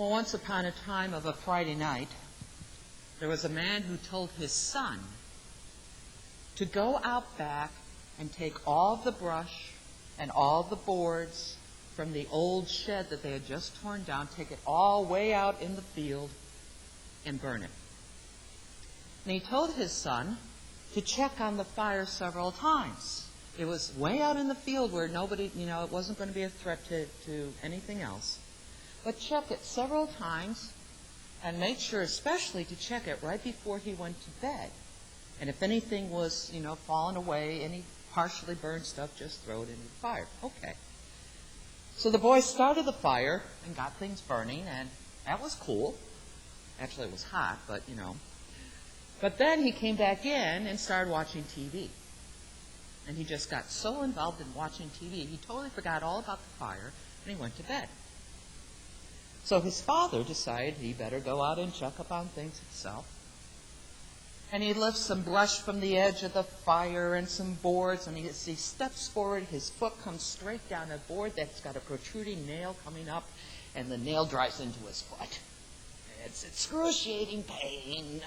Well, once upon a time of a Friday night, there was a man who told his son to go out back and take all the brush and all the boards from the old shed that they had just torn down, take it all way out in the field and burn it. And he told his son to check on the fire several times. It was way out in the field where nobody, it wasn't going to be a threat to anything else. But check it several times and make sure especially to check it right before he went to bed. And if anything was, falling away, any partially burned stuff, just throw it into the fire. Okay. So the boy started the fire and got things burning, and that was cool. Actually, it was hot, but, But then he came back in and started watching TV. And he just got so involved in watching TV, he totally forgot all about the fire, and he went to bed. So his father decided he better go out and check up on things himself. And he lifts some brush from the edge of the fire and some boards, and as he steps forward, his foot comes straight down a board that's got a protruding nail coming up, and the nail drives into his foot. It's excruciating pain.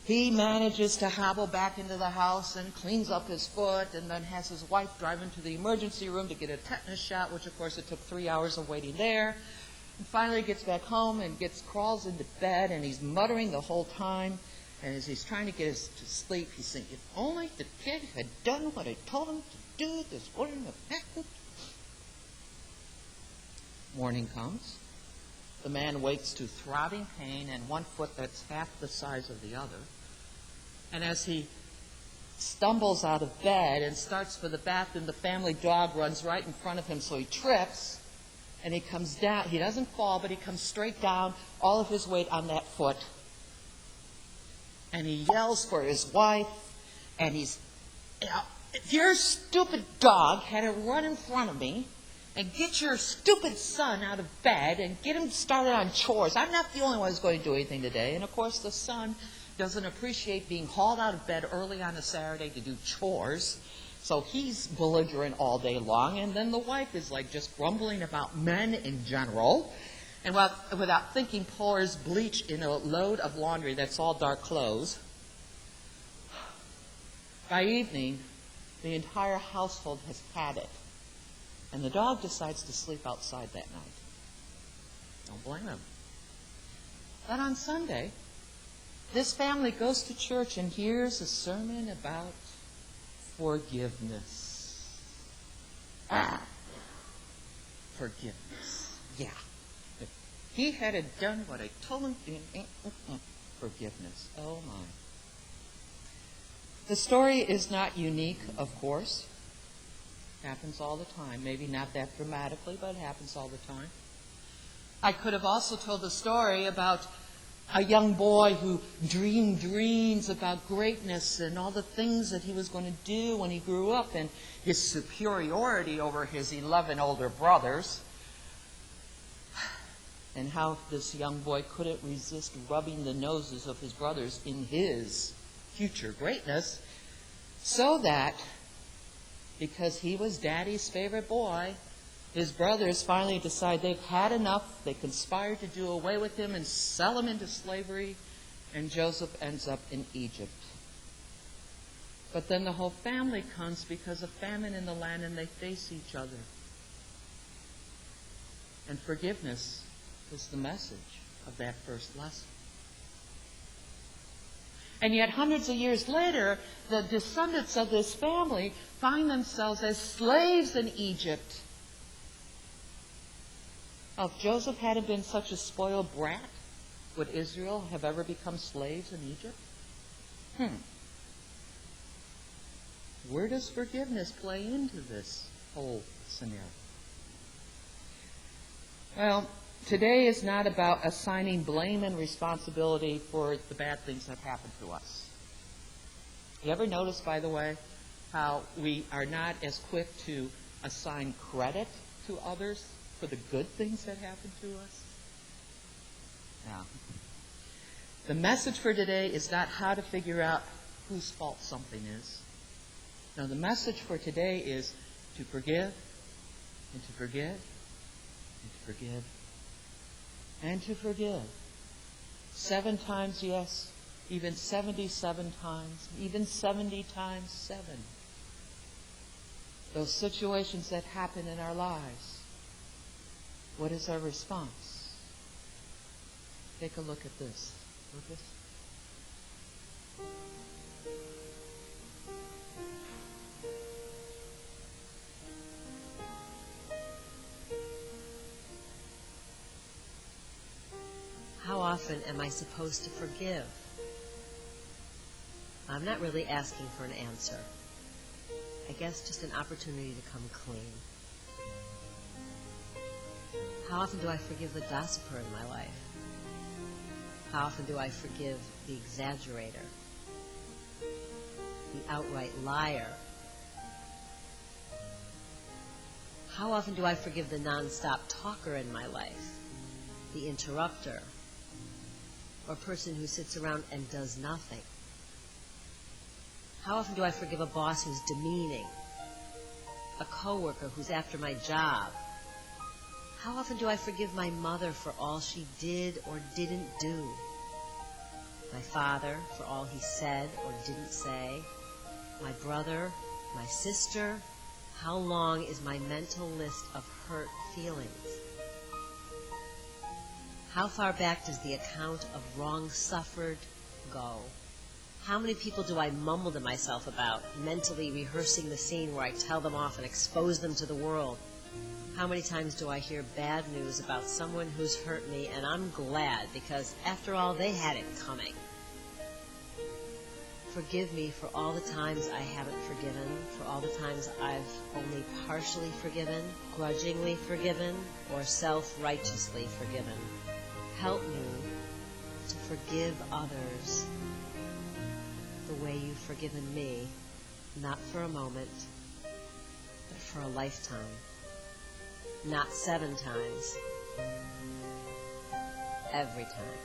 He manages to hobble back into the house and cleans up his foot, and then has his wife drive him to the emergency room to get a tetanus shot, which of course it took 3 hours of waiting there. And finally gets back home and crawls into bed, and he's muttering the whole time. And as he's trying to get to sleep, he's saying, if only the kid had done what I told him to do, this wouldn't have happened. Morning comes. The man wakes to throbbing pain and one foot that's half the size of the other. And as he stumbles out of bed and starts for the bathroom, the family dog runs right in front of him, so he trips, and he comes down. He doesn't fall, but he comes straight down, all of his weight on that foot. And he yells for his wife, and if your stupid dog had to run in front of me and get your stupid son out of bed and get him started on chores. I'm not the only one who's going to do anything today. And, of course, the son doesn't appreciate being hauled out of bed early on a Saturday to do chores. So he's belligerent all day long. And then the wife is like just grumbling about men in general. And without thinking, pours bleach in a load of laundry that's all dark clothes. By evening, the entire household has had it. And the dog decides to sleep outside that night. Don't blame him. But on Sunday, this family goes to church and hears a sermon about forgiveness. Forgiveness. Yeah. If he had done what I told him to do, forgiveness. Oh, my. The story is not unique, of course. Happens all the time. Maybe not that dramatically, but it happens all the time. I could have also told a story about a young boy who dreamed dreams about greatness and all the things that he was going to do when he grew up, and his superiority over his 11 older brothers, and how this young boy couldn't resist rubbing the noses of his brothers in his future greatness, so that because he was Daddy's favorite boy, his brothers finally decide they've had enough. They conspire to do away with him and sell him into slavery, and Joseph ends up in Egypt. But then the whole family comes because of famine in the land, and they face each other. And forgiveness is the message of that first lesson. And yet hundreds of years later, the descendants of this family find themselves as slaves in Egypt. Now, if Joseph hadn't been such a spoiled brat, would Israel have ever become slaves in Egypt? Where does forgiveness play into this whole scenario? Well, today is not about assigning blame and responsibility for the bad things that happen to us. You ever notice, by the way, how we are not as quick to assign credit to others for the good things that happen to us? Now, the message for today is not how to figure out whose fault something is. No, the message for today is to forgive, and to forgive, and to forgive, and to forgive. 7 times yes, even 77 times, even 70 times 7. Those situations that happen in our lives, what is our response? Take a look at this. Lucas? How often am I supposed to forgive? I'm not really asking for an answer. I guess just an opportunity to come clean. How often do I forgive the gossiper in my life? How often do I forgive the exaggerator, the outright liar? How often do I forgive the nonstop talker in my life, the interrupter, or person who sits around and does nothing? How often do I forgive a boss who's demeaning, a coworker who's after my job? How often do I forgive my mother for all she did or didn't do? My father for all he said or didn't say? My brother, my sister? How long is my mental list of hurt feelings? How far back does the account of wrong suffered go? How many people do I mumble to myself about, mentally rehearsing the scene where I tell them off and expose them to the world? How many times do I hear bad news about someone who's hurt me, and I'm glad because, after all, they had it coming? Forgive me for all the times I haven't forgiven, for all the times I've only partially forgiven, grudgingly forgiven, or self-righteously forgiven. Help me to forgive others the way you've forgiven me, not for a moment, but for a lifetime. Not 7 times, every time.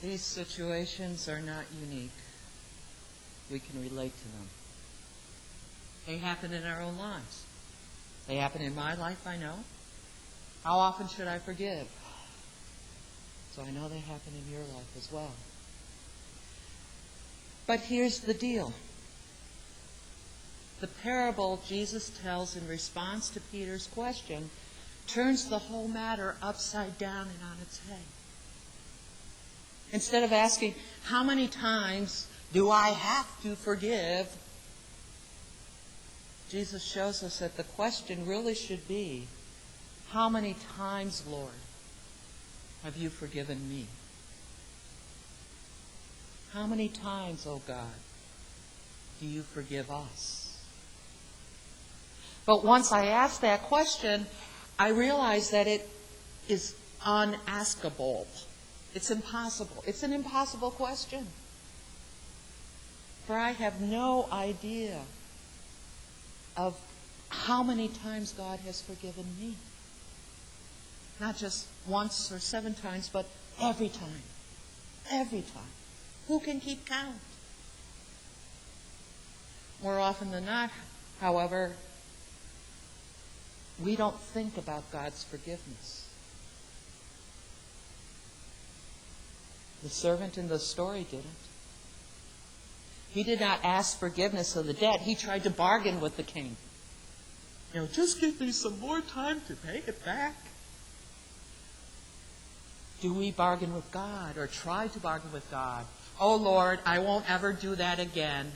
These situations are not unique. We can relate to them. They happen in our own lives. They happen in my life, I know. How often should I forgive? So I know they happen in your life as well. But here's the deal. The parable Jesus tells in response to Peter's question turns the whole matter upside down and on its head. Instead of asking, how many times do I have to forgive? Jesus shows us that the question really should be, how many times, Lord, have you forgiven me? How many times, oh God, do you forgive us? But once I ask that question, I realize that it is unaskable. It's impossible. It's an impossible question. For I have no idea of how many times God has forgiven me. Not just once or 7 times, but every time. Every time. Who can keep count? More often than not, however, we don't think about God's forgiveness. The servant in the story didn't. He did not ask forgiveness of the debt. He tried to bargain with the king. Just give me some more time to pay it back. Do we bargain with God or try to bargain with God? Oh, Lord, I won't ever do that again.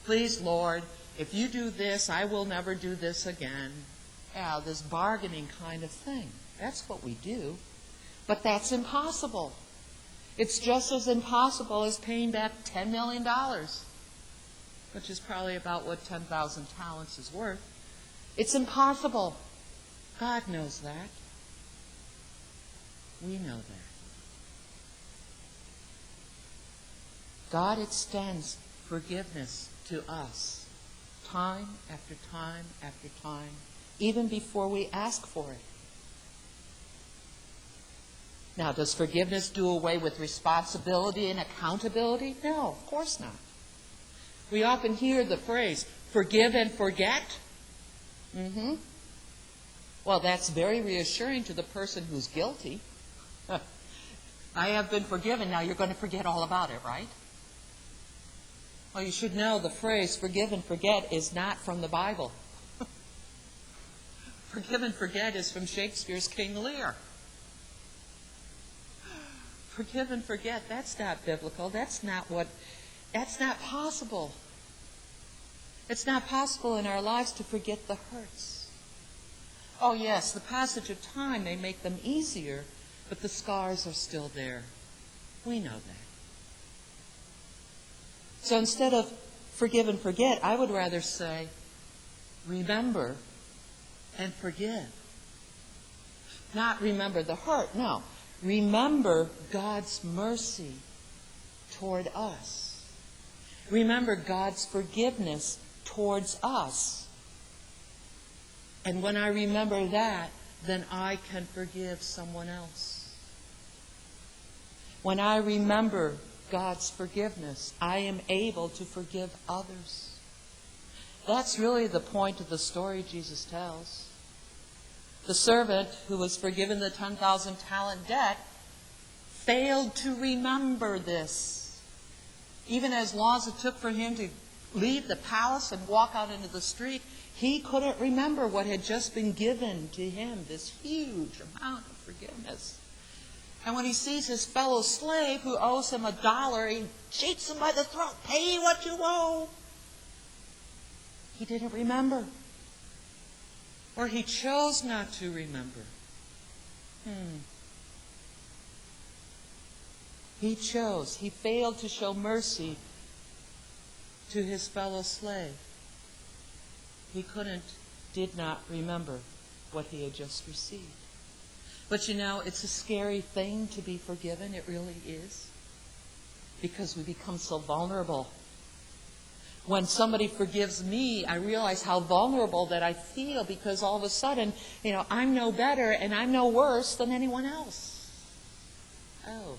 Please, Lord, if you do this, I will never do this again. Yeah, this bargaining kind of thing. That's what we do. But that's impossible. It's just as impossible as paying back $10 million, which is probably about what 10,000 talents is worth. It's impossible. God knows that. We know that. God extends forgiveness to us time after time after time, even before we ask for it. Now, does forgiveness do away with responsibility and accountability? No, of course not. We often hear the phrase, forgive and forget. Well, that's very reassuring to the person who's guilty. I have been forgiven, now you're going to forget all about it, right? Well, you should know the phrase forgive and forget is not from the Bible. Forgive and forget is from Shakespeare's King Lear. Forgive and forget, that's not biblical. That's not possible. It's not possible in our lives to forget the hurts. Oh yes, the passage of time may make them easier, but the scars are still there. We know that. So instead of forgive and forget, I would rather say, remember and forgive. Not remember the hurt, no. Remember God's mercy toward us. Remember God's forgiveness towards us. And when I remember that, then I can forgive someone else. When I remember God's forgiveness, I am able to forgive others. That's really the point of the story Jesus tells. The servant who was forgiven the 10,000 talent debt failed to remember this. Even as long as it took for him to leave the palace and walk out into the street, he couldn't remember what had just been given to him, this huge amount of forgiveness. And when he sees his fellow slave who owes him $1, he shakes him by the throat, pay what you owe. He didn't remember. Or he chose not to remember. He failed to show mercy to his fellow slave. He did not remember what he had just received. But you know, it's a scary thing to be forgiven. It really is. Because we become so vulnerable. When somebody forgives me, I realize how vulnerable that I feel because all of a sudden, I'm no better and I'm no worse than anyone else. Oh,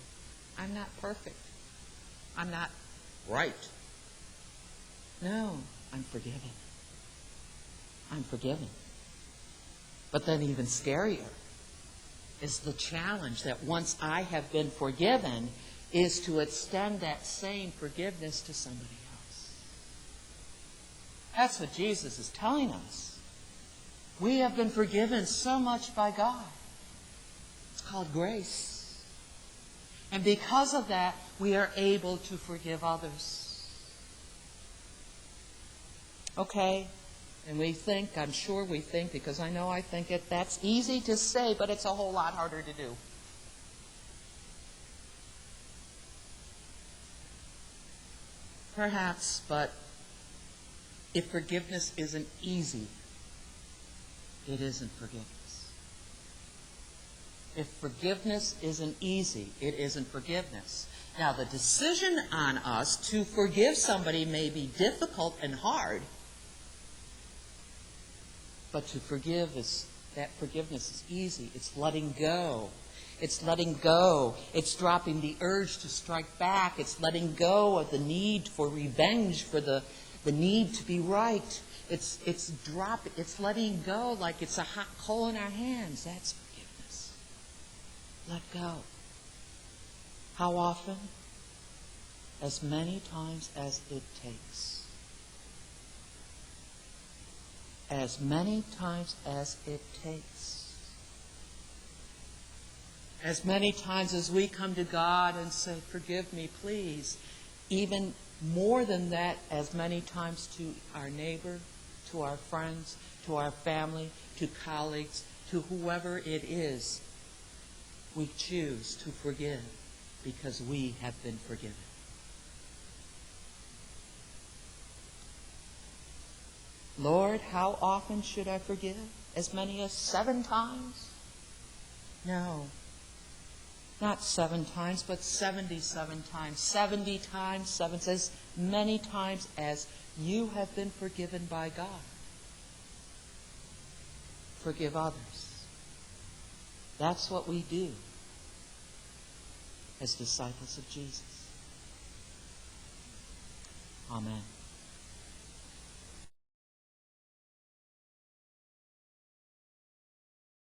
I'm not perfect. I'm not right. No, I'm forgiven. I'm forgiven. But then even scarier is the challenge that once I have been forgiven is to extend that same forgiveness to somebody else. That's what Jesus is telling us. We have been forgiven so much by God. It's called grace. And because of that, we are able to forgive others. Okay? And I'm sure we think, because I know I think it, that's easy to say, but it's a whole lot harder to do. Perhaps, but if forgiveness isn't easy, it isn't forgiveness. If forgiveness isn't easy, it isn't forgiveness. Now, the decision on us to forgive somebody may be difficult and hard, but to forgive that forgiveness is easy. It's letting go. It's letting go. It's dropping the urge to strike back. It's letting go of the need for revenge, for the need to be right. It's letting go like it's a hot coal in our hands. That's forgiveness. Let go. How often? As many times as it takes. As many times as it takes. As many times as we come to God and say, forgive me, please. Even more than that, as many times to our neighbor, to our friends, to our family, to colleagues, to whoever it is, we choose to forgive because we have been forgiven. Lord, how often should I forgive? As many as 7 times? No. Not 7 times, but 77 times. 70 times 7 says, many times as you have been forgiven by God. Forgive others. That's what we do as disciples of Jesus. Amen.